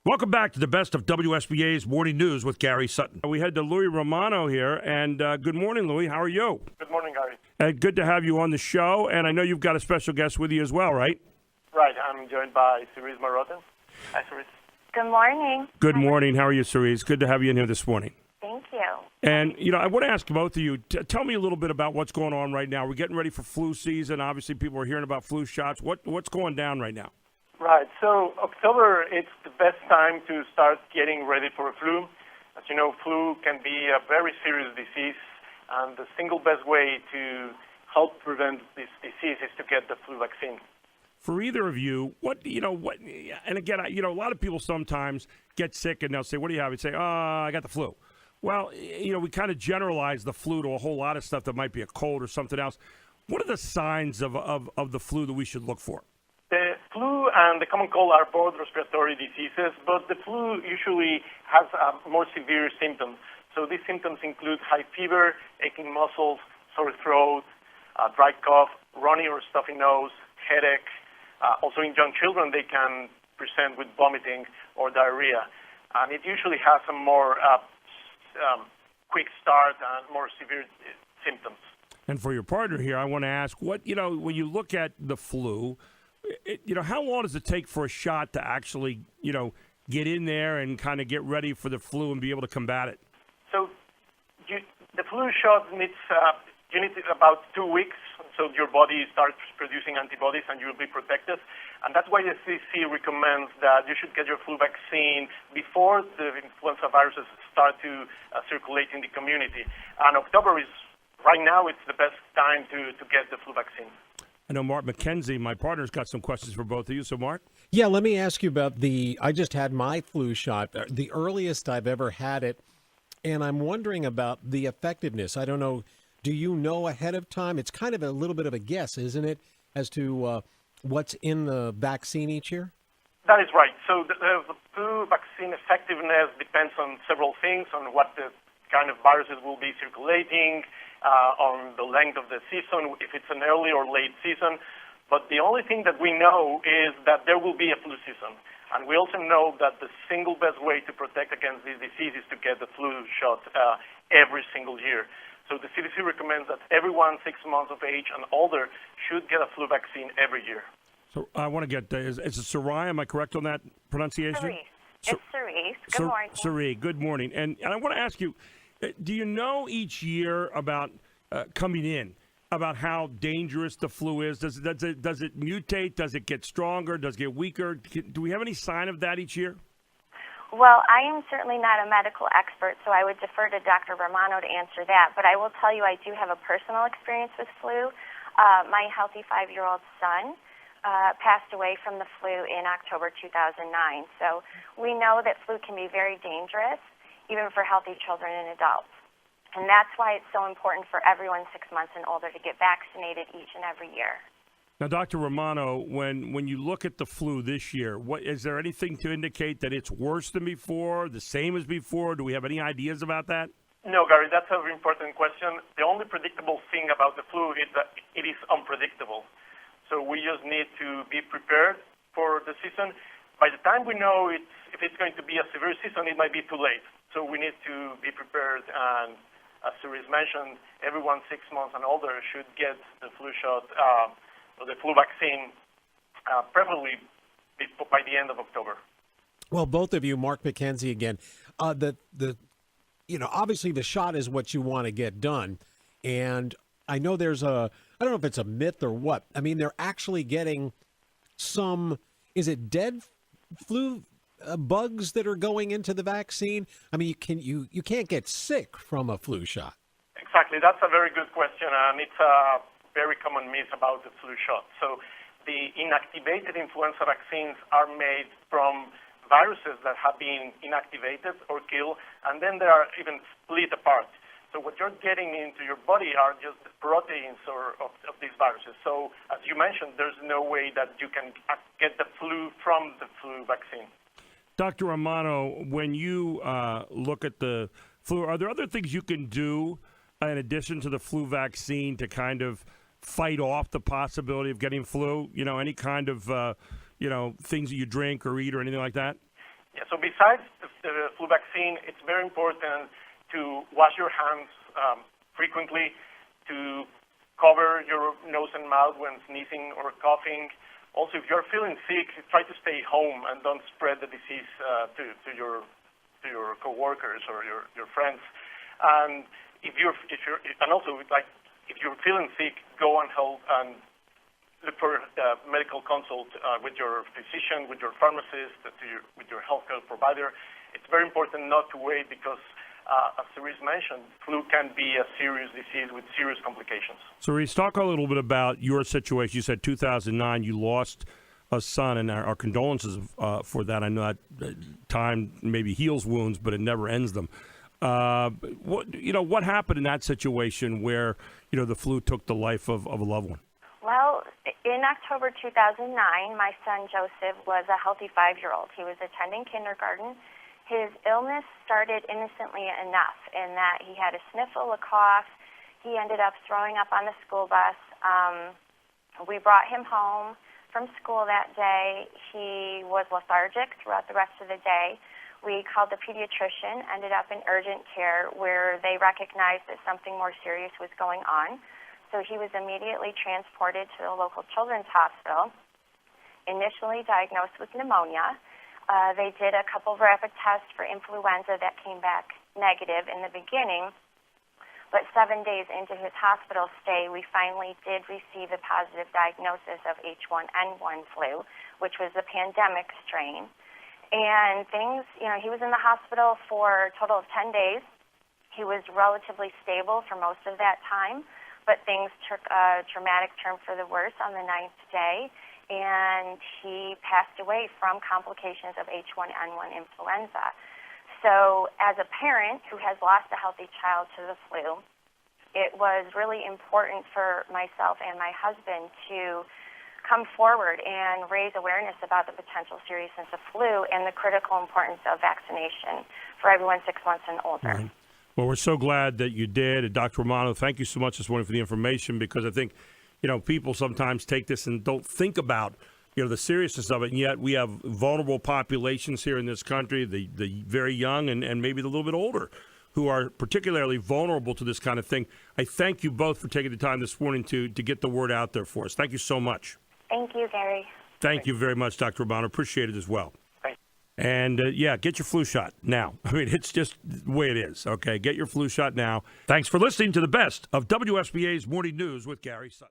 Welcome back to the best of WSBA's Morning News with Gary Sutton. We had the Louie Romano here, and good morning, Louie. How are you? Good morning, Gary. Good to have you on the show, and I know you've got a special guest with you as well, right? Right. I'm joined by Reeses. Hi, Reeses. Good morning. Good morning. How are you, Reeses? Good to have you in here this morning. Thank you. And, I want to ask both of you, tell me a little bit about what's going on right now. We're getting ready for flu season. Obviously, people are hearing about flu shots. What's going down right now? Right. So October, it's the best time to start getting ready for a flu. As you know, flu can be a very serious disease, and the single best way to help prevent this disease is to get the flu vaccine. For either of you, and again, a lot of people sometimes get sick and they'll say, what do you have? And say, I got the flu. Well, we kind of generalize the flu to a whole lot of stuff that might be a cold or something else. What are the signs of the flu that we should look for? The flu and the common cold are both respiratory diseases, but the flu usually has more severe symptoms. So these symptoms include high fever, aching muscles, sore throat, dry cough, runny or stuffy nose, headache. Also in young children, they can present with vomiting or diarrhea. And it usually has a more quick start and more severe symptoms. And for your partner here, I want to ask, when you look at the flu, how long does it take for a shot to actually, get in there and kind of get ready for the flu and be able to combat it? So the flu shot needs about 2 weeks, so your body starts producing antibodies and you will be protected. And that's why the CDC recommends that you should get your flu vaccine before the influenza viruses start to circulate in the community. And October is, right now, it's the best time to get the flu vaccine. I know Mark McKenzie, my partner's got some questions for both of you. So, Mark? Yeah, let me ask you about I just had my flu shot, the earliest I've ever had it, and I'm wondering about the effectiveness. I don't know, do you know ahead of time? It's kind of a little bit of a guess, isn't it, as to what's in the vaccine each year? That is right. So the flu vaccine effectiveness depends on several things, on what the kind of viruses will be circulating, on the length of the season, if it's an early or late season. But the only thing that we know is that there will be a flu season. And we also know that the single best way to protect against this disease is to get the flu shot every single year. So the CDC recommends that everyone 6 months of age and older should get a flu vaccine every year. So I want to get, is it Sarai? Am I correct on that pronunciation? Cerise. It's Cerise. Good morning. Cerise, good morning. And I want to ask you, do you know each year about coming in, about how dangerous the flu is? Does it mutate? Does it get stronger? Does it get weaker? Do we have any sign of that each year? Well, I am certainly not a medical expert, so I would defer to Dr. Romano to answer that. But I will tell you I do have a personal experience with flu. My healthy 5-year-old son passed away from the flu in October 2009. So we know that flu can be very dangerous, even for healthy children and adults. And that's why it's so important for everyone 6 months and older to get vaccinated each and every year. Now, Dr. Romano, when you look at the flu this year, is there anything to indicate that it's worse than before, the same as before? Do we have any ideas about that? No, Gary, that's a very important question. The only predictable thing about the flu is that it is unpredictable. So we just need to be prepared for the season. By the time we know if it's going to be a severe season, it might be too late. So we need to be prepared, and as Cerise mentioned, everyone 6 months and older should get the flu shot or the flu vaccine, preferably by the end of October. Well, both of you, Mark McKenzie again, obviously the shot is what you want to get done, and I know I don't know if it's a myth or what. I mean, they're actually getting is it dead flu bugs that are going into the vaccine? I mean, you can't get sick from a flu shot. Exactly. That's a very good question, and it's a very common myth about the flu shot. So the inactivated influenza vaccines are made from viruses that have been inactivated or killed, and then they are even split apart. So what you're getting into your body are just the proteins of these viruses. So as you mentioned, there's no way that you can get the flu from the flu vaccine. Dr. Romano, when you look at the flu, are there other things you can do in addition to the flu vaccine to kind of fight off the possibility of getting flu? Any kind of, things that you drink or eat or anything like that? Yeah, so besides the flu vaccine, it's very important to wash your hands frequently, to cover your nose and mouth when sneezing or coughing. Also, if you're feeling sick, try to stay home and don't spread the disease to your coworkers or your friends. And if you're feeling sick, go and look for medical consult with your physician, with your pharmacist, with your healthcare provider. It's very important not to wait because, as Reese mentioned, flu can be a serious disease with serious complications. So, Reese, talk a little bit about your situation. You said 2009, you lost a son, and our condolences for that. I know that time maybe heals wounds, but it never ends them. What happened in that situation where the flu took the life of a loved one? Well, in October 2009, my son Joseph was a healthy 5-year-old. He was attending kindergarten. His illness started innocently enough in that he had a sniffle, a cough. He ended up throwing up on the school bus. We brought him home from school that day. He was lethargic throughout the rest of the day. We called the pediatrician, ended up in urgent care where they recognized that something more serious was going on. So he was immediately transported to the local children's hospital, initially diagnosed with pneumonia. They did a couple of rapid tests for influenza that came back negative in the beginning, but 7 days into his hospital stay, we finally did receive a positive diagnosis of H1N1 flu, which was the pandemic strain. And things, he was in the hospital for a total of 10 days. He was relatively stable for most of that time, but things took a dramatic turn for the worse on the 9th day, and he passed away from complications of H1N1 influenza. So as a parent who has lost a healthy child to the flu, it was really important for myself and my husband to come forward and raise awareness about the potential seriousness of flu and the critical importance of vaccination for everyone 6 months and older. Right. Well, we're so glad that you did. And Dr. Romano, thank you so much this morning for the information, because I think, people sometimes take this and don't think about, the seriousness of it. And yet we have vulnerable populations here in this country, the very young and maybe the little bit older, who are particularly vulnerable to this kind of thing. I thank you both for taking the time this morning to get the word out there for us. Thank you so much. Thank you, Gary. Thank you very much, Dr. Romano. Appreciate it as well. And, get your flu shot now. I mean, it's just the way it is, okay? Get your flu shot now. Thanks for listening to the best of WSBA's Morning News with Gary Sutton.